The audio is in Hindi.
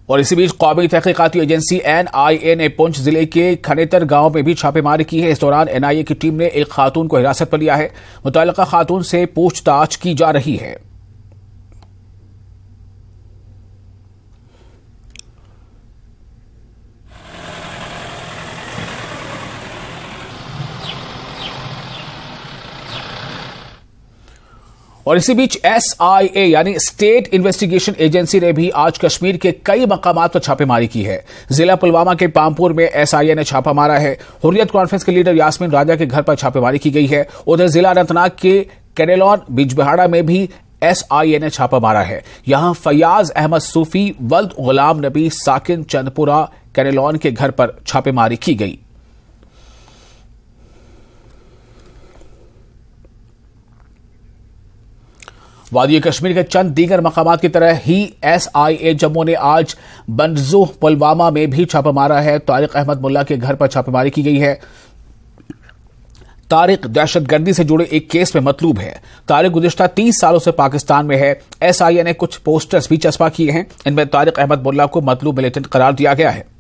और इसी बीच कौमी तहकीकाती एजेंसी NIA ने पुंछ जिले के खनेतर गांव में भी छापेमारी की है। इस दौरान NIA की टीम ने एक खातून को हिरासत पर लिया है। मुतल्लिका खातून से पूछताछ की जा रही है। और इसी बीच SIA यानी स्टेट इन्वेस्टिगेशन एजेंसी ने भी आज कश्मीर के कई मकामात पर छापेमारी की है। जिला पुलवामा के पामपुर में SIA ने छापा मारा है। हुर्रियत कॉन्फ्रेंस के लीडर यास्मीन राजा के घर पर छापेमारी की गई है। उधर जिला अनंतनाग के कैनेलॉन बिजबिहाड़ा में भी SIA ने छापा मारा है। यहां फयाज अहमद सूफी वल्द गुलाम नबी साकिन चंदपुरा कैनेलॉन के घर पर छापेमारी की गई। वादी कश्मीर के चंद दीगर मकामात की तरह ही SIA जम्मू ने आज बनजूह पुलवामा में भी छापा मारा है। तारिक अहमद मुल्ला के घर पर छापेमारी की गई है। तारिक दहशतगर्दी से जुड़े एक केस में मतलूब है। तारिक गुज़िश्ता 30 सालों से पाकिस्तान में है। SIA ने कुछ पोस्टर्स भी चस्पा किए हैं। इनमें तारिक अहमद मुल्ला को मतलूब मिलिटेंट करार दिया गया है।